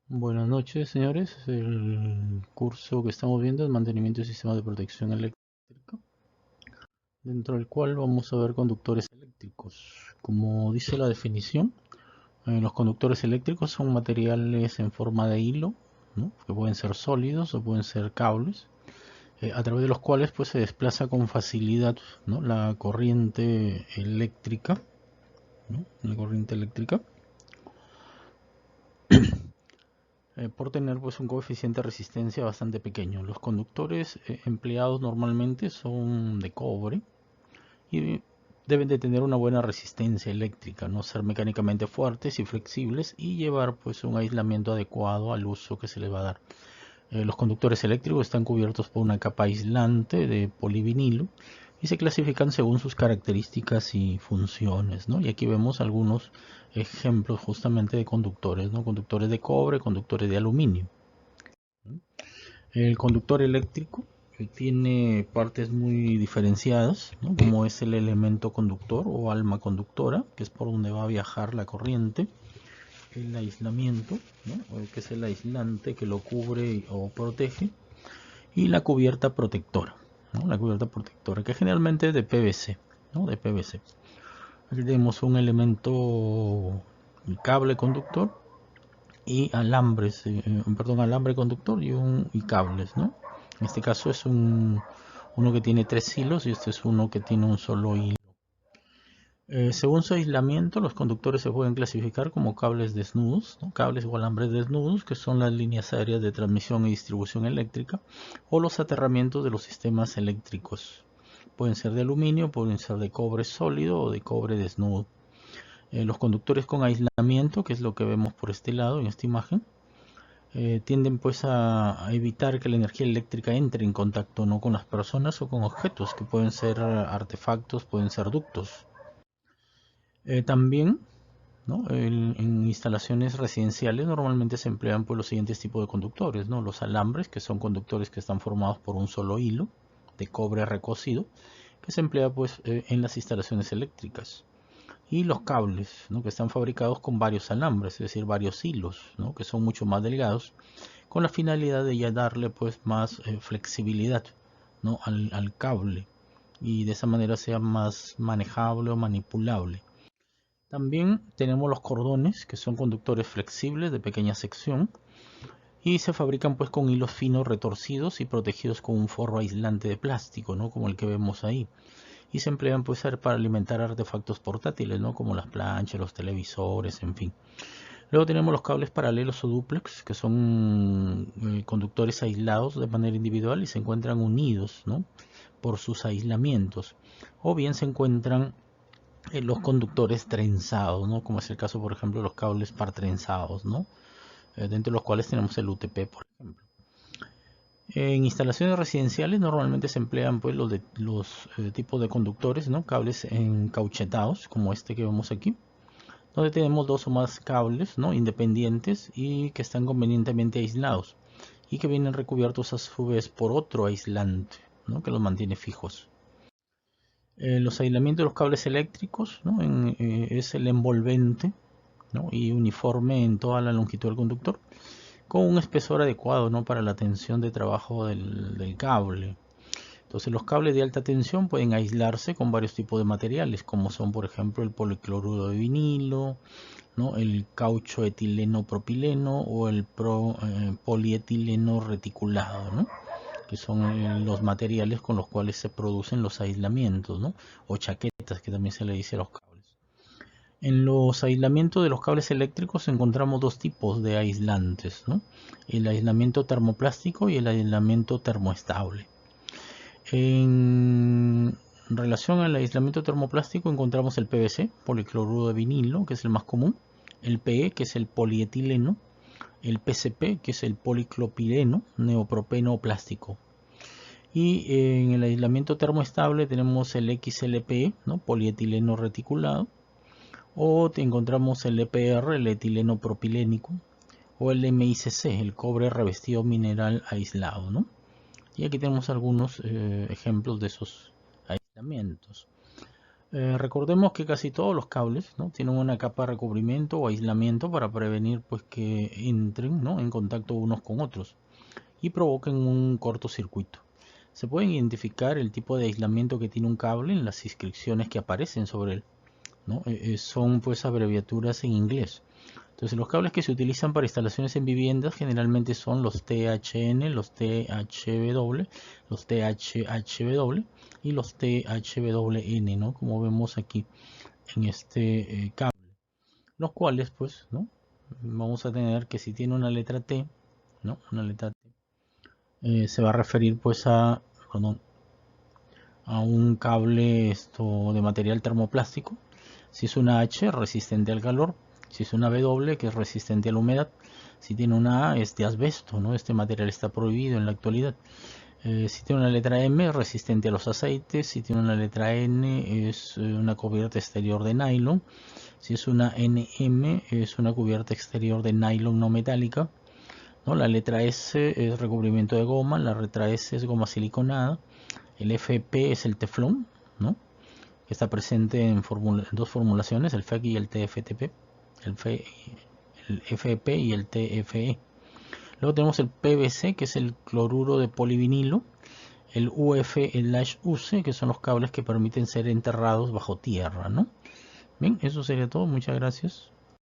Buenas noches, señores. El curso que estamos viendo es mantenimiento de sistemas de protección eléctrica, dentro del cual vamos a ver conductores eléctricos. Como dice la definición, los conductores eléctricos son materiales en forma de hilo, ¿no? Que pueden ser sólidos o pueden ser cables, a través de los cuales pues, se desplaza con facilidad, ¿no? La corriente eléctrica, ¿no? La corriente eléctrica. Por tener pues un coeficiente de resistencia bastante pequeño. Los conductores empleados normalmente son de cobre y deben de tener una buena resistencia eléctrica, no ser mecánicamente fuertes y flexibles y llevar pues un aislamiento adecuado al uso que se les va a dar. Los conductores eléctricos están cubiertos por una capa aislante de polivinilo y se clasifican según sus características y funciones, ¿no? Y aquí vemos algunos ejemplos justamente de conductores, ¿no? Conductores de cobre, conductores de aluminio. El conductor eléctrico tiene partes muy diferenciadas, ¿no? Como es el elemento conductor o alma conductora, que es por donde va a viajar la corriente, el aislamiento, ¿no? Que es el aislante que lo cubre o protege, y la cubierta protectora, ¿no? La cubierta protectora, que generalmente es de PVC, ¿no? De PVC. Aquí tenemos un elemento, el cable conductor y alambres, perdón, alambre conductor y cables, ¿no? En este caso es uno que tiene 3 hilos y este es uno que tiene un solo hilo. Según su aislamiento, los conductores se pueden clasificar como cables desnudos, ¿no? Cables o alambres desnudos, que son las líneas aéreas de transmisión y distribución eléctrica, o los aterramientos de los sistemas eléctricos. Pueden ser de aluminio, pueden ser de cobre sólido o de cobre desnudo. Los conductores con aislamiento, que es lo que vemos por este lado en esta imagen, tienden pues a evitar que la energía eléctrica entre en contacto, no con las personas o con objetos, que pueden ser artefactos, pueden ser ductos. También, ¿no? En instalaciones residenciales normalmente se emplean pues, los siguientes tipos de conductores, ¿no? Los alambres, que son conductores que están formados por un solo hilo de cobre recocido, que se emplea pues, en las instalaciones eléctricas. Y los cables, ¿no? Que están fabricados con varios alambres, es decir, varios hilos, ¿no? Que son mucho más delgados, con la finalidad de ya darle pues más flexibilidad, ¿no? al cable, y de esa manera sea más manejable o manipulable. También tenemos los cordones, que son conductores flexibles de pequeña sección y se fabrican pues con hilos finos retorcidos y protegidos con un forro aislante de plástico, ¿no? Como el que vemos ahí. Y se emplean pues para alimentar artefactos portátiles, ¿no? Como las planchas, los televisores, en fin. Luego tenemos los cables paralelos o dúplex, que son conductores aislados de manera individual y se encuentran unidos, ¿no? Por sus aislamientos. O bien se encuentran los conductores trenzados, ¿no? Como es el caso, por ejemplo, de los cables par trenzados, ¿no? Dentro de los cuales tenemos el UTP, por ejemplo. En instalaciones residenciales normalmente se emplean pues los tipos de conductores, ¿no? Cables encauchetados, como este que vemos aquí, donde tenemos dos o más cables, ¿no? Independientes y que están convenientemente aislados y que vienen recubiertos a su vez por otro aislante, ¿no? Que los mantiene fijos. Los aislamientos de los cables eléctricos, ¿no? Es el envolvente, ¿no? Y uniforme en toda la longitud del conductor, con un espesor adecuado, ¿no? Para la tensión de trabajo del cable. Entonces los cables de alta tensión pueden aislarse con varios tipos de materiales, como son por ejemplo el policloruro de vinilo, ¿no? El caucho etileno propileno o el polietileno reticulado, ¿no? Que son los materiales con los cuales se producen los aislamientos, ¿no? O chaquetas, que también se le dice a los cables. En los aislamientos de los cables eléctricos encontramos dos tipos de aislantes, ¿no? El aislamiento termoplástico y el aislamiento termoestable. En relación al aislamiento termoplástico encontramos el PVC, policloruro de vinilo, que es el más común, el PE, que es el polietileno, el PCP, que es el policlopireno, neopropeno plástico. Y en el aislamiento termoestable tenemos el XLPE, ¿no? Polietileno reticulado, o encontramos el EPR, el etileno propilénico, o el MICC, el cobre revestido mineral aislado, ¿no? Y aquí tenemos algunos ejemplos de esos aislamientos. Recordemos que casi todos los cables, ¿no?, tienen una capa de recubrimiento o aislamiento para prevenir pues que entren, ¿no?, en contacto unos con otros y provoquen un cortocircuito. Se pueden identificar el tipo de aislamiento que tiene un cable en las inscripciones que aparecen sobre él, ¿no? Son pues abreviaturas en inglés. Entonces los cables que se utilizan para instalaciones en viviendas generalmente son los THN, los THW, los THHW y los THWN, ¿no?, como vemos aquí en este cable, los cuales pues, ¿no?, vamos a tener que si tiene una letra T, ¿no?, una letra T, se va a referir pues perdón, a un cable de material termoplástico. Si es una H, resistente al calor. Si es una W, que es resistente a la humedad. Si tiene una A, es de asbesto, ¿no? Este material está prohibido en la actualidad. Si tiene una letra M, resistente a los aceites. Si tiene una letra N, es una cubierta exterior de nylon. Si es una NM, es una cubierta exterior de nylon no metálica, ¿no? La letra S es recubrimiento de goma. La letra S es goma siliconada. El FP es el teflón, ¿no?, que está presente en dos formulaciones, el FEC y el TFTP, el FP y el TFE. Luego tenemos el PVC, que es el cloruro de polivinilo, el UF, el HUC, que son los cables que permiten ser enterrados bajo tierra, ¿no? Bien, eso sería todo. Muchas gracias.